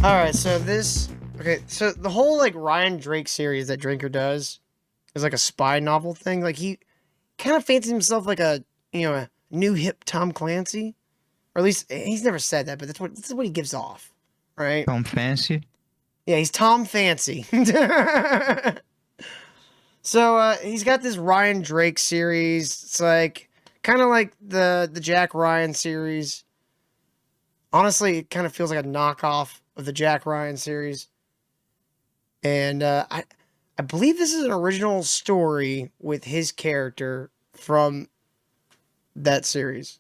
All right, so so the whole like Ryan Drake series that Drinker does is like a spy novel thing. Like he kind of fancies himself like a new hip Tom Clancy, or at least he's never said that, but that's what he gives off, right? Tom Fancy. Yeah, he's Tom Fancy. So he's got this Ryan Drake series. It's like kind of like the Jack Ryan series. Honestly, it kind of feels like a knockoff of the Jack Ryan series. And I believe this is an original story with his character from that series.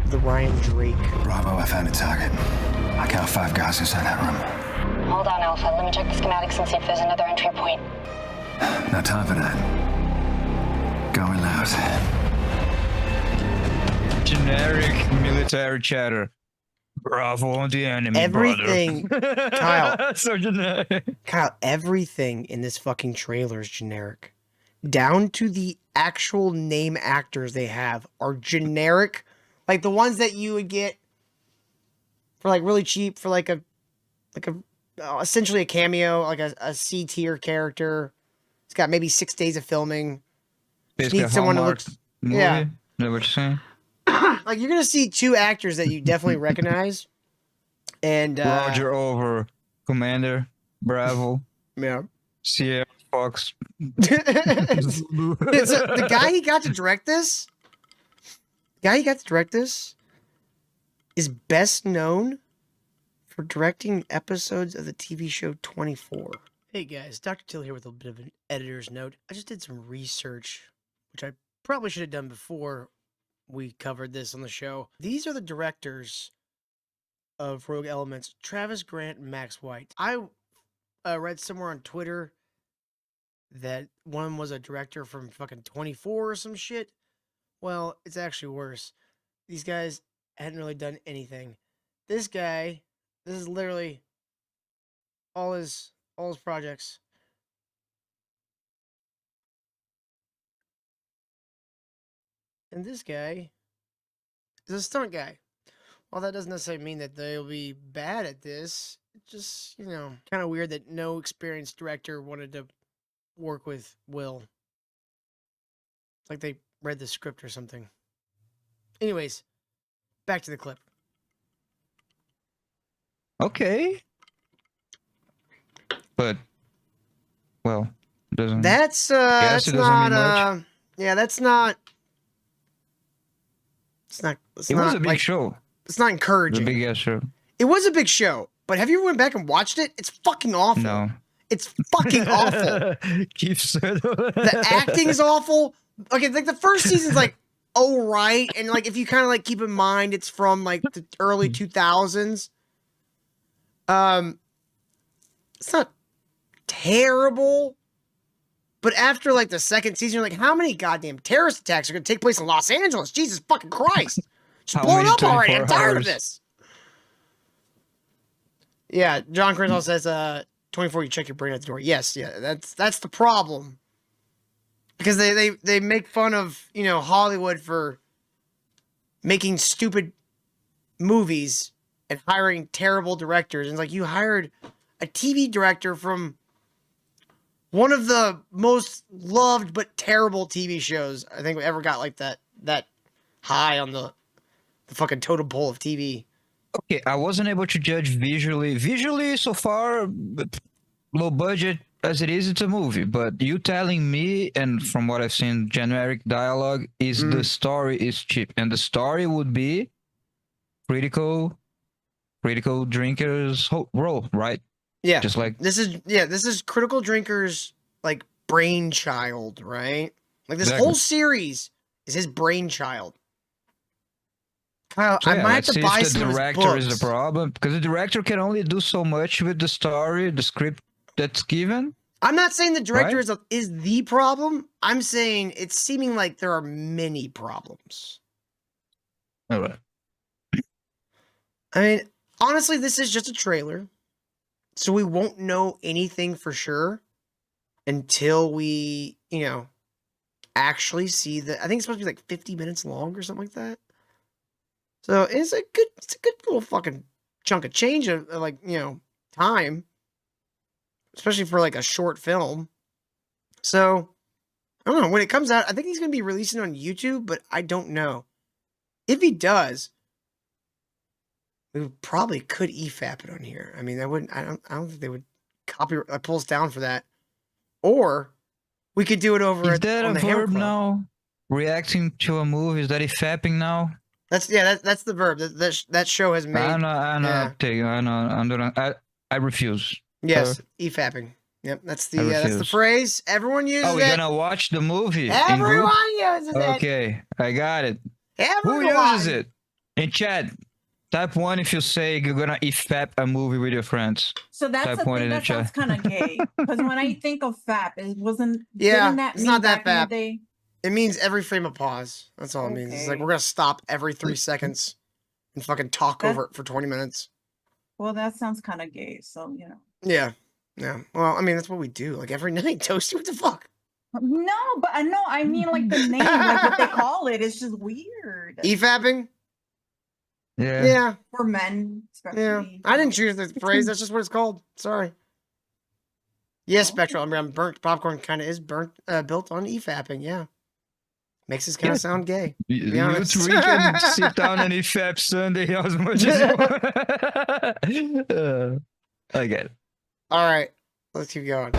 The Ryan Drake. Bravo, I found a target. I count 5 guys inside that room. Hold on, Alpha. Let me check the schematics and see if there's another entry point. No time for that. Going loud. Generic military chatter. Bravo on the enemy, Everything, brother. Kyle. So generic. Kyle, everything in this fucking trailer is generic. Down to the actual name actors they have are generic. Like the ones that you would get for like really cheap for like a essentially a cameo, like a C tier character. It's got maybe 6 days of filming. Basically, Need someone who Hallmark looks movie. yeah. Is that what you're saying? Like you're gonna see 2 actors that you definitely recognize. And Roger over Commander Bravo yeah. Sierra Fox. The guy he got to direct this, is best known for directing episodes of the TV show 24. Hey guys, Dr. Till here with a bit of an editor's note. I just did some research, which I probably should have done before we covered this on the show. These are the directors of Rogue Elements, Travis Grant and Max White. I read somewhere on Twitter that one was a director from fucking 24 or some shit. Well, it's actually worse. These guys hadn't really done anything. This is literally all his projects. And this guy is a stunt guy. While that doesn't necessarily mean that they'll be bad at this, it's just, kind of weird that no experienced director wanted to work with Will. It's like they read the script or something. Anyways, back to the clip. Okay. But, well, doesn't. That's Guess that's it doesn't mean not much. yeah, that's not. It's It not was a big like, show. It's not The encouraging. big ass show. It was a big show, but have you ever went back and watched it? It's fucking awful. No. It's fucking awful. Keep said. The acting is awful. Okay, like the first season's like oh right, and like if you kind of like keep in mind it's from like the early 2000s. It's not terrible, but after like the second season, you're like, how many goddamn terrorist attacks are going to take place in Los Angeles? Jesus fucking Christ! Just How blow it many up already. I'm 24 tired of hours? this. Yeah, John Crenshaw says, 24, you check your brain at the door. Yes, yeah, that's the problem. Because they make fun of, Hollywood for making stupid movies and hiring terrible directors. And it's like you hired a TV director from one of the most loved but terrible TV shows I think we ever got like that high on the fucking totem pole of TV. Okay, I wasn't able to judge visually. Visually, so far, low budget as it is, it's a movie. But you telling me, and from what I've seen, generic dialogue is the story is cheap, and the story would be critical drinkers role, right? Yeah, Just like this is Critical Drinker's like brainchild, right? Like this Exactly. whole series is his brainchild. Kyle, so I yeah, might have let's to see buy if the some of his director is books. a problem because the director can only do so much with the story, the script that's given. I'm not saying the director Right? is the problem. I'm saying it's seeming like there are many problems. All right. I mean, honestly, this is just a trailer. So we won't know anything for sure until we, actually see I think it's supposed to be like 50 minutes long or something like that. So it's a good little fucking chunk of change of like, time, especially for like a short film. So I don't know. When it comes out, I think he's going to be releasing on YouTube, but I don't know. If he does, we probably could EFAP it on here. I mean, I don't think they would pull us down for that. Or we could do it over Is that on a the Hammer verb Club. now? Reacting to a movie, is that fapping now? That's the verb that show has made. I know. Yeah. I refuse. Yes, EFAPing. Yep, that's the refuse. phrase. Everyone uses Oh, it. we're gonna watch the movie. Everyone uses it. Okay, I got it. Everyone. Who uses it? In chat, type 1 if you say you're gonna EFAP a movie with your friends. So that's Type the one thing in the that sounds chat. kind of gay. Because when I think of FAP, it wasn't. Yeah, didn't that it's mean not that back in fap. the day? It means every frame of pause. That's all it means. It's like Okay. we're gonna stop every 3 seconds and fucking talk That- over it for 20 minutes. Well, that sounds kind of gay. So Yeah. Yeah. Well, I mean, that's what we do. Like every night, Toasty, what the fuck? No, but I mean like the name, like what they call it. It's just weird EFAPing? Yeah. Yeah. for men, especially. Yeah. I didn't choose the phrase. That's just what it's called. Sorry. Yes, Spectral. I mean, burnt popcorn kind of is built on EFAPing. Yeah. Makes us kind of sound gay. You be honest. three can sit down and EFAP Sunday as much as you want. I get it. All right. Let's keep going.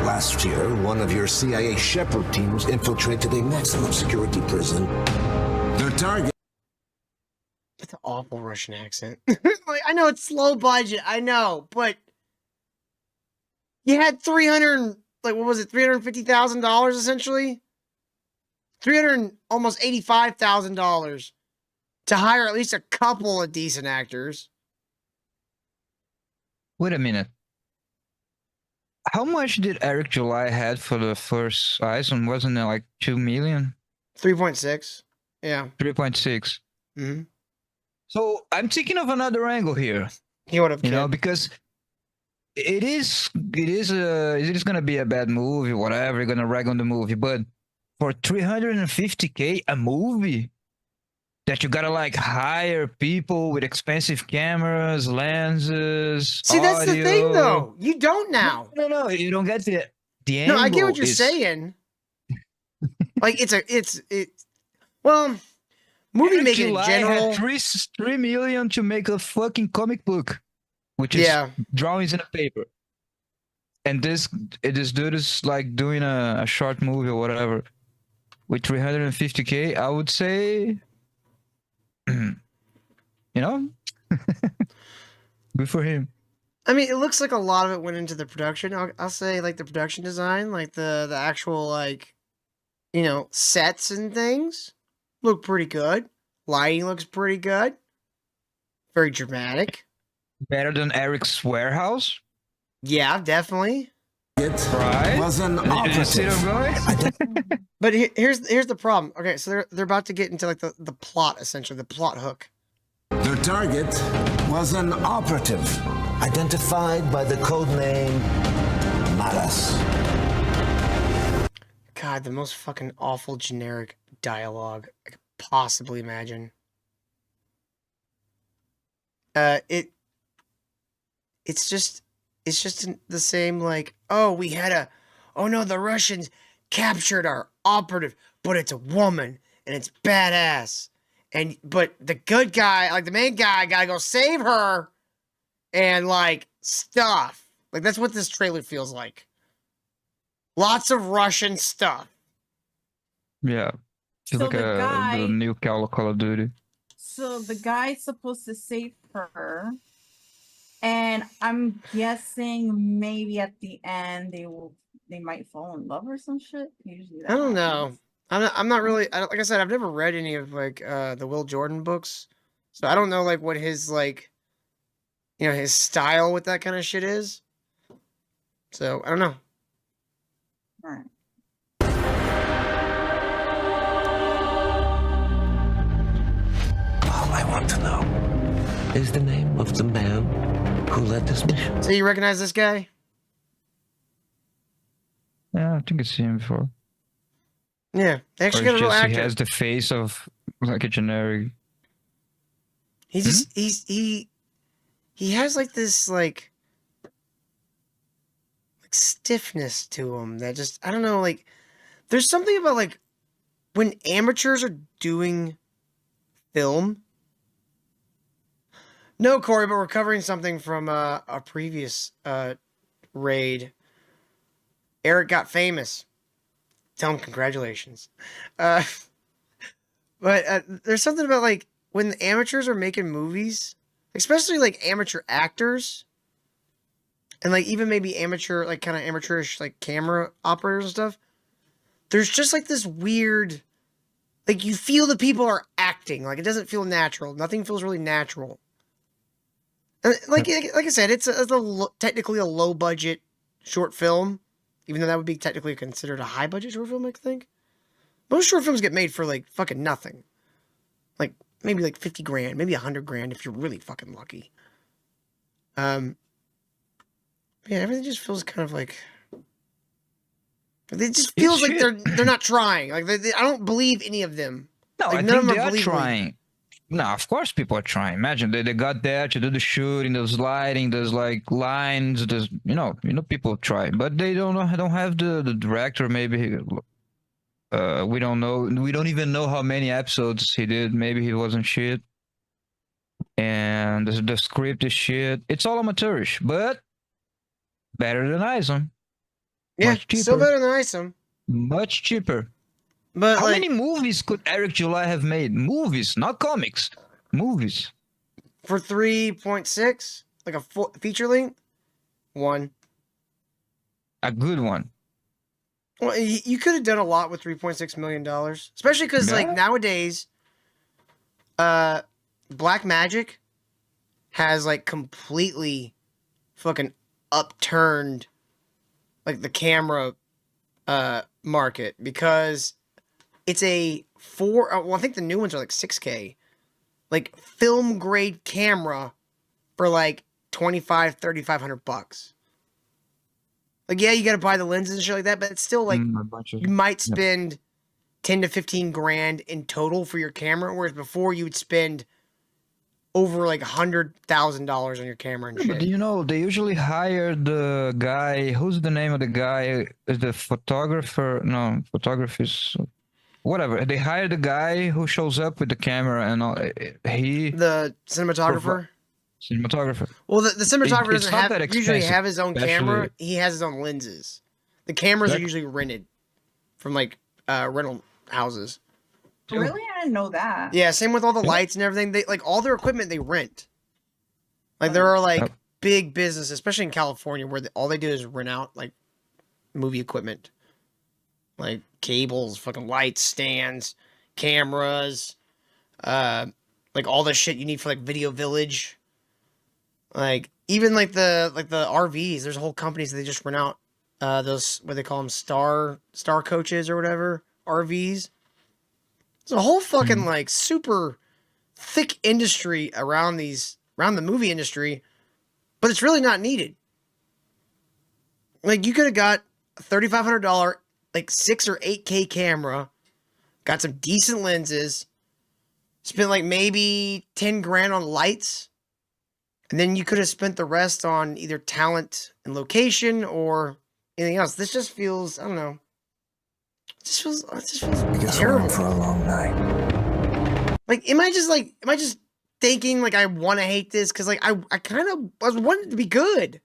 Last year, one of your CIA Shepherd teams infiltrated a maximum security prison. Their target. That's an awful Russian accent. Like, I know it's slow budget. I know, but you had $350,000 essentially. Almost $85,000 to hire at least a couple of decent actors. Wait a minute. How much did Eric July had for the first season? Wasn't it like 2 million? 3.6. Yeah. 3.6. Mm-hmm. So I'm thinking of another angle here. He would have, Because it is gonna be a bad movie, whatever. You're gonna rag on the movie, but for 350K a movie that you gotta like hire people with expensive cameras, lenses. See, that's the thing, audio. though. You don't now. No, you don't get the No, angle. I get what you're saying. Like well, movie Eric making in July general. had 3 million to make a fucking comic book, which is drawings in a paper. And this dude is like doing a short movie or whatever with 350K. I would say, good for him. I mean, it looks like a lot of it went into the production. I'll say like the production design, like the actual like, sets and things look pretty good. Lighting looks pretty good. Very dramatic. Better than Eric's warehouse. Yeah, definitely. Right? Was an You see what I'm going? But here's the problem. Okay, so they're about to get into like the plot, essentially, the plot hook. Their target was an operative, identified by the code name Maras. God, the most fucking awful generic dialogue I could possibly imagine. It's just the same, like, oh no, the Russians captured our operative, but it's a woman and it's badass. But the good guy, like the main guy, gotta go save her and like stuff. Like that's what this trailer feels like. Lots of Russian stuff. Yeah. Feels So like the the new Call of Duty. So the guy's supposed to save her, and I'm guessing maybe at the end they might fall in love or some shit. Usually that I don't know. happens. I'm not really, like I said, I've never read any of like the Will Jordan books, so I don't know like what his like, his style with that kind of shit is. So I don't know. All right. All I want to know is the name of the man who led this mission. So you recognize this guy? Yeah, I think I've seen him before. Yeah, they Or actually it's got a real just he actor. has the face of like a generic. He just he has like this like stiffness to him that just I don't know, like there's something about like when amateurs are doing film. No, Corey, but we're covering something from a previous raid. Eric got famous. Tell him congratulations. Uh, but there's something about like when the amateurs are making movies, especially like amateur actors, and like even maybe amateur, like kind of amateurish like camera operators and stuff. There's just like this weird, like you feel the people are acting, like it doesn't feel natural. Nothing feels really natural. And like I said, technically a low budget short film, even though that would be technically considered a high budget short film. I think most short films get made for like fucking nothing, like maybe like 50 grand, maybe 100 grand if you're really fucking lucky. Yeah, everything just feels kind of like it just feels like they're not trying. Like I don't believe any of them. No, Like I none of think them they are are believably. trying. No, of course people are trying. Imagine they got there to do the shooting, there's lighting, there's like lines, there's people try, but they don't have the director. Maybe we don't know. We don't even know how many episodes he did. Maybe he wasn't shit, and the script is shit. It's all amateurish, but better than ISOM. Yeah, Much cheaper. still better than Isom. Much cheaper. But How like, many movies could Eric July have made? Movies, not comics. Movies. for 3.6, like a feature length, one. A good one. Well, you could have done a lot with $3.6 million, especially because like Yeah. nowadays, Black Magic has like completely fucking upturned like the camera market because it's a I think the new ones are like 6K, like film grade camera for like 3,500 bucks. Like, yeah, you got to buy the lenses and shit like that, but it's still like A bunch of, you might spend 10 to 15 grand in total for your camera, whereas before you would spend over like $100,000 on your camera and But shit. do you know they usually hire the guy? Who's the name of the guy? Is the photographer? No, photographer is whatever. They hire the guy who shows up with the camera and all. The cinematographer. Cinematographer. Well, the cinematographer It's doesn't not that usually expensive, have his own camera. especially- He has his own lenses. The cameras are Exactly. usually rented from like rental houses. Really? I didn't know that. Yeah, same with all the Yeah. lights and everything. They like all their equipment they rent. Like there are like Yep. big businesses, especially in California, where all they do is rent out like movie equipment, like cables, fucking lights, stands, cameras, like all the shit you need for like Video Village. Like even like the RVs. There's whole companies that they just rent out those what they call them star coaches or whatever RVs. It's a whole fucking like super thick industry around the movie industry, but it's really not needed. Like you could have got a $3,500 like 6 or 8K camera, got some decent lenses, spent like maybe 10 grand on lights, and then you could have spent the rest on either talent and location or anything else. This just feels, I don't know. It just feels I guess we're terrible. in for a long night. Like, am I just thinking like I want to hate this? Because like I kind of was wanting it to be good.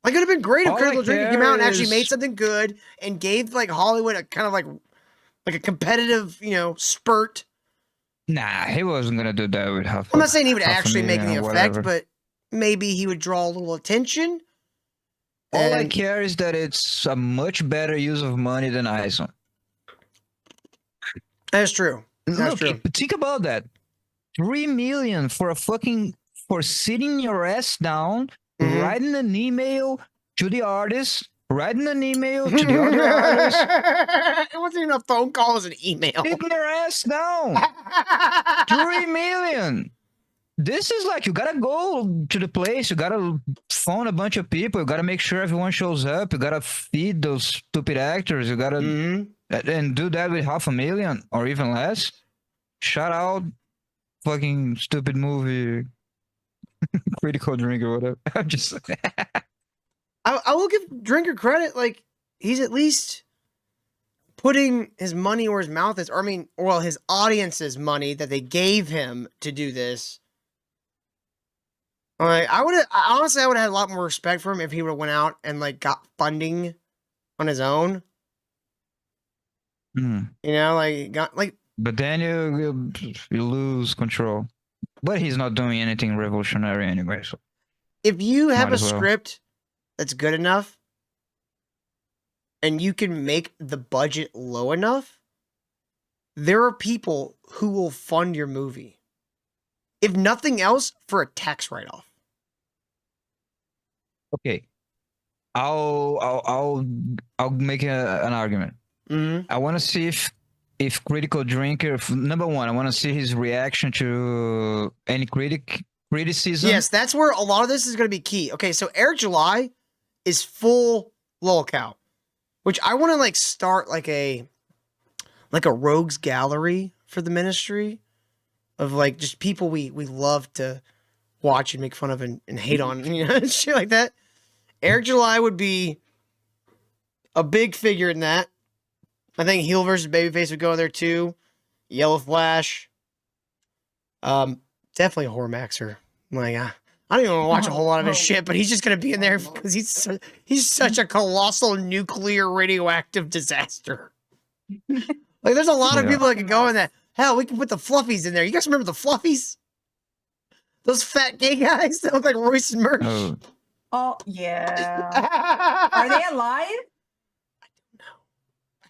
Like it would have been great if All I Critical Drinking came care out and actually is- made something good and gave like Hollywood a kind of like a competitive, spurt. Nah, he wasn't gonna do that with half. I'm not saying he would half a actually make million the or effect, whatever. but maybe he would draw a little attention. All I And- care is that it's a much better use of money than ISO. That's true. That's Look, true. think about that. 3 million for sitting your ass down, Mhm. writing an email to the artist, writing an email to the other artist, It wasn't even a phone call; it was an email. sitting your ass down. 3 million. This is like you gotta go to the place, you gotta phone a bunch of people, you gotta make sure everyone shows up, you gotta feed those stupid actors, you gotta and do that with $500,000 or even less. Shout out fucking stupid movie critical drink or whatever. I'm just I will give Drinker credit. Like, he's at least putting his money where his mouth is. Or, I mean, well, his audience's money that they gave him to do this. Like, honestly, I would have had a lot more respect for him if he would have went out and, like, got funding on his own. You know, like, got, like. But then you lose control. But he's not doing anything revolutionary anyway, so. If you have Might a as well. script that's good enough and you can make the budget low enough, there are people who will fund your movie. If nothing else, for a tax write-off. Okay. I'll make an argument. Mm-hmm. I want to see if Critical Drinker, number one, I want to see his reaction to any criticism. Yes, that's where a lot of this is going to be key. Okay, so Eric July is full lolcow, which I want to like start like a rogues gallery for the ministry of like just people we love to watch and make fun of and hate on, you know, shit like that. Eric July would be a big figure in that. I think Heel versus Babyface would go in there too. Yellow Flash. Definitely Horror Maxer. Like, I don't even want to watch a whole lot of his shit, but he's just going to be in there because he's such a colossal nuclear radioactive disaster. Like, there's a lot of people that can go in that. Hell, we can put the Fluffies in there. You guys remember the Fluffies? Those fat gay guys that look like Royce and Merch. Oh, yeah. Are they alive?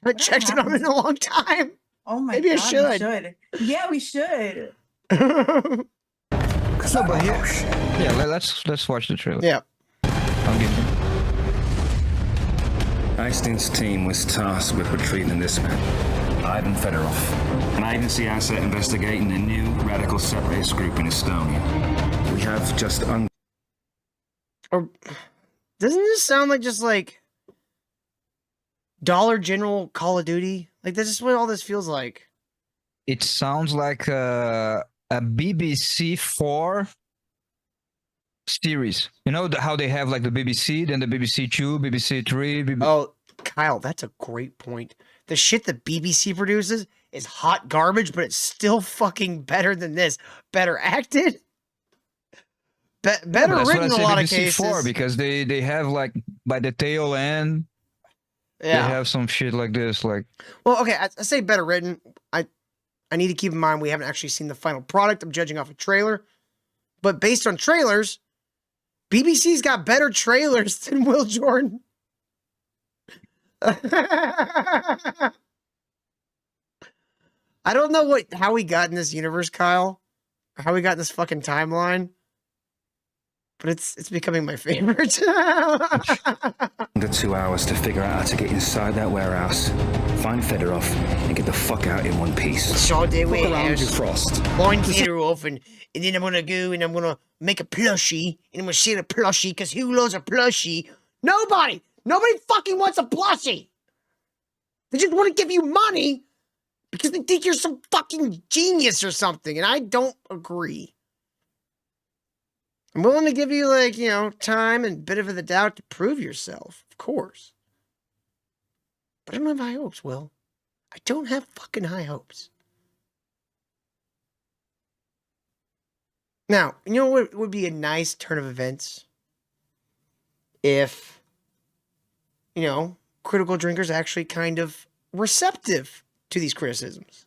I haven't checked it on in a long time. Oh my Maybe God, I we should. Yeah, we should. No, but yeah, let's watch the trailer. Yeah. I'll give you. Einstein's team was tasked with retrieving this man, Ivan Fedorov. an agency asset investigating a new radical separatist group in Estonia. We have just Or doesn't this sound like just like Dollar General Call of Duty? Like, that's just what all this feels like. It sounds like a BBC 4 series. You know how they have like the BBC, then the BBC 2, BBC 3. Oh, Kyle, that's a great point. The shit the BBC produces is hot garbage, but it's still fucking better than this. Better acted, better That's written in what a I lot say of BBC cases. 4 because they have like by the tail end. Yeah. They have some shit like this, like. Well, okay, I say better written. I need to keep in mind we haven't actually seen the final product. I'm judging off a trailer. But based on trailers, BBC's got better trailers than Will Jordan. I don't know how we got in this universe, Kyle. Or how we got in this fucking timeline. But it's becoming my favorite. under 2 hours to figure out how to get inside that warehouse, find Fedorov, and get the fuck out in one piece. Shaw Day Fuck around with Warehouse. your Frost. Find Fedorov, and then I'm gonna go and I'm gonna make a plushie, and I'm gonna sell a plushie, because who loves a plushie? Nobody! Nobody fucking wants a plushie! They just want to give you money because they think you're some fucking genius or something, and I don't agree. I'm willing to give you, like, you know, time and bit of the doubt to prove yourself, of course. But I don't have high hopes, Will. I don't have fucking high hopes. Now, you know what would be a nice turn of events? If, you know, critical drinkers actually kind of receptive to these criticisms.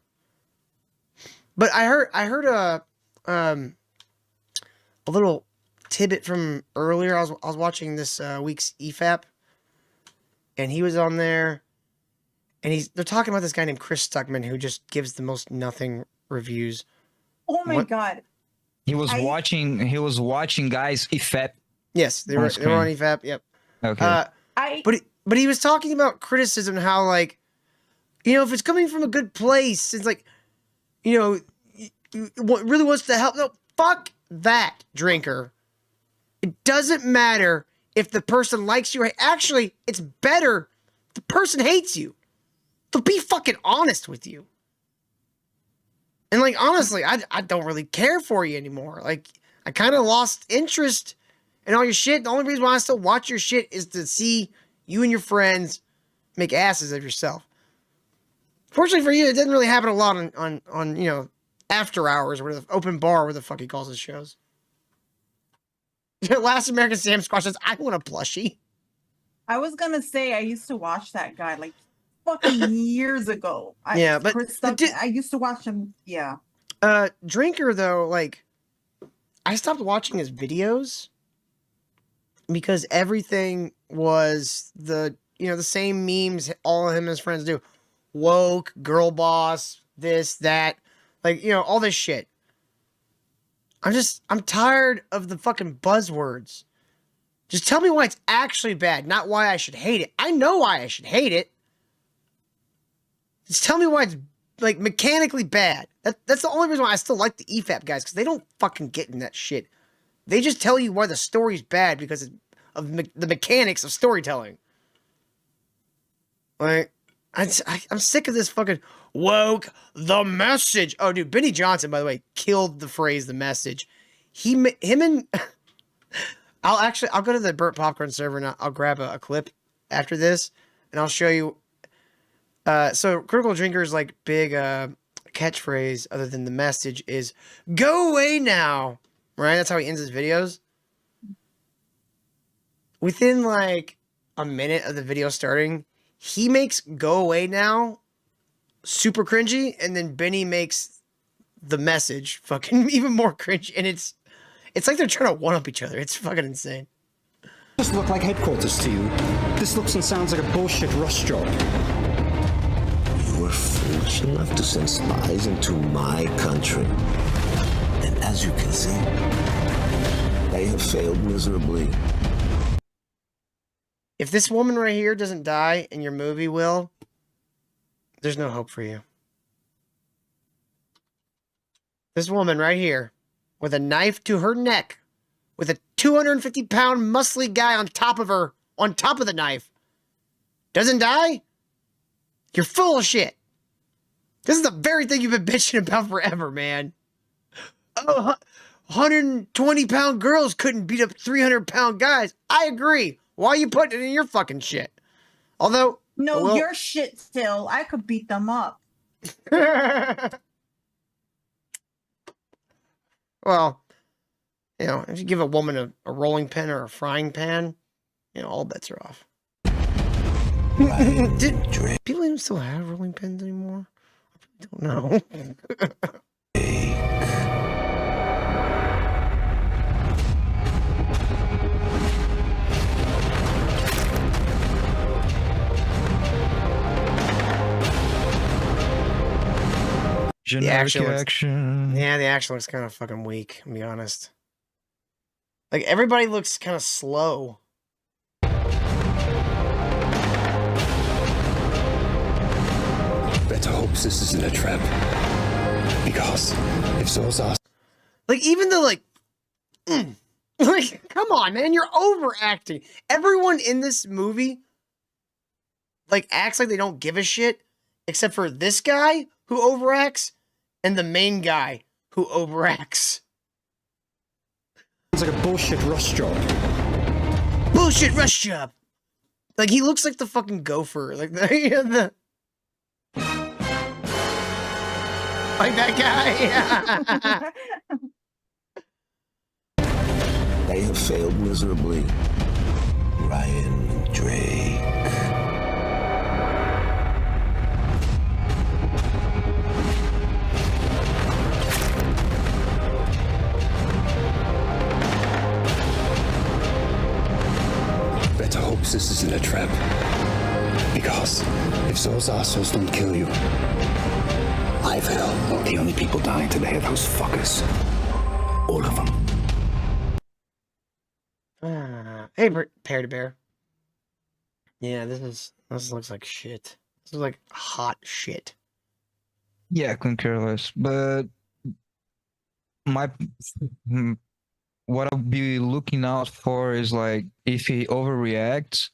But I heard a little tidbit from earlier. I was watching this week's EFAP, and he was on there, and they're talking about this guy named Chris Stuckman who just gives the most nothing reviews. Oh my God. He was watching guys effect. Yes, they were on EFAP. Yep. Okay. But he was talking about criticism, how, like, you know, if it's coming from a good place, it's like, you know, what really wants to help. No, fuck that, drinker. It doesn't matter if the person likes you. Actually, it's better if the person hates you. They'll be fucking honest with you. And like, honestly, I don't really care for you anymore. Like, I kind of lost interest in all your shit. The only reason why I still watch your shit is to see you and your friends make asses of yourself. Fortunately for you, it didn't really happen a lot on you know, after hours or the open bar, where the fuck he calls his shows. Last American Sam Squash says, I want a plushie. I was gonna say I used to watch that guy like fucking years ago. Yeah, but I used to watch him. Yeah. Drinker though, like, I stopped watching his videos because everything was the same memes all of him and his friends do. Woke, girl boss, this, that, like, all this shit. I'm tired of the fucking buzzwords. Just tell me why it's actually bad, not why I should hate it. I know why I should hate it. Just tell me why it's, like, mechanically bad. That's the only reason why I still like the EFAP guys, because they don't fucking get in that shit. They just tell you why the story's bad because of the mechanics of storytelling. Like, I'm sick of this fucking woke, the message. Oh, dude, Benny Johnson, by the way, killed the phrase "the message." Him and I'll go to the Burnt Popcorn server and I'll grab a clip after this and I'll show you. So Critical Drinker's like big catchphrase, other than the message, is "Go away now." Right? That's how he ends his videos. Within like a minute of the video starting, he makes "Go away now" super cringy, and then Benny makes the message fucking even more cringy, and it's like they're trying to one-up each other. It's fucking insane. This look like headquarters to you. This looks and sounds like a bullshit rush job. You were foolish enough to send spies into my country. And as you can see, they have failed miserably. If this woman right here doesn't die in your movie, Will, there's no hope for you. This woman right here, with a knife to her neck, with a 250-pound muscly guy on top of her, on top of the knife, doesn't die? You're full of shit. This is the very thing you've been bitching about forever, man. Oh, 120-pound girls couldn't beat up 300-pound guys. I agree. Why are you putting it in your fucking shit? Although... No, your shit still. I could beat them up. Well, if you give a woman a rolling pin or a frying pan, all bets are off. Did people even still have rolling pins anymore? I don't know. Generic action. Yeah, the action looks kind of fucking weak, to be honest. Like, everybody looks kind of slow. Better hope this isn't a trap. Because if so's us... Like, even the, like... like, come on, man, you're overacting. Everyone in this movie, like, acts like they don't give a shit, except for this guy, who overacts, and the main guy, who overacts. It's like a bullshit rush job. Bullshit rush job! Like, he looks like the fucking gopher. Like, the like that guy. They have failed miserably. Ryan Drake. Better hope this isn't a trap. Because if those assholes don't kill you, I will. The only people dying today are those fuckers. All of them. Hey, Pear to Bear. Yeah, this looks like shit. This is like hot shit. Yeah, couldn't care less. But my mm, what I'll be looking out for is like if he overreacts,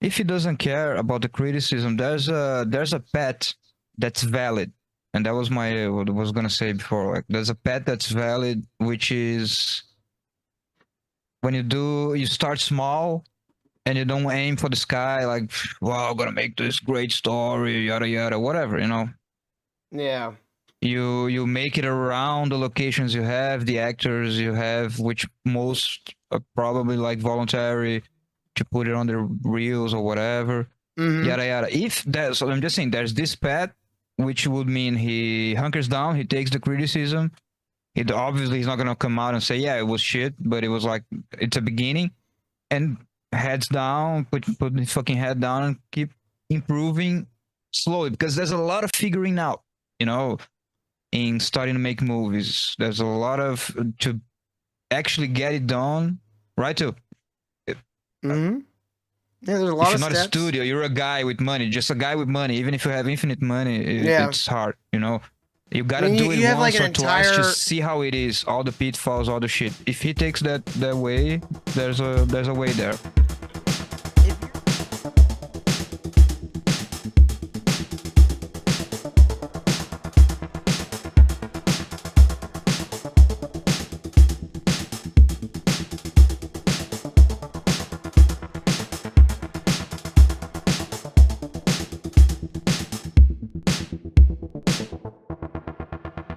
if he doesn't care about the criticism. There's a pet that's valid, and that was my what I was gonna say before. Like there's a pet that's valid, which is when you start small and you don't aim for the sky, like wow, I'm gonna make this great story, yada yada, whatever, you know. Yeah. You make it around the locations you have, the actors you have, which most are probably like voluntary to put it on the reels or whatever, Mm-hmm. yada yada. If that, so I'm just saying, there's this path, which would mean he hunkers down, he takes the criticism. It obviously he's not gonna come out and say, yeah, it was shit, but it was like it's a beginning, and heads down, put the fucking head down and keep improving slowly, because there's a lot of figuring out, you know, in starting to make movies. There's a lot of to actually get it done, right? Too. Mm-hmm. Yeah, there's a If lot you're of not steps. a studio, you're a guy with money, just a guy with money. Even if you have infinite money, Yeah. it's hard, you know. You gotta I mean, do it you have, once like, or an twice to entire- see how it is, all the pitfalls, all the shit. If he takes that way, there's a way there.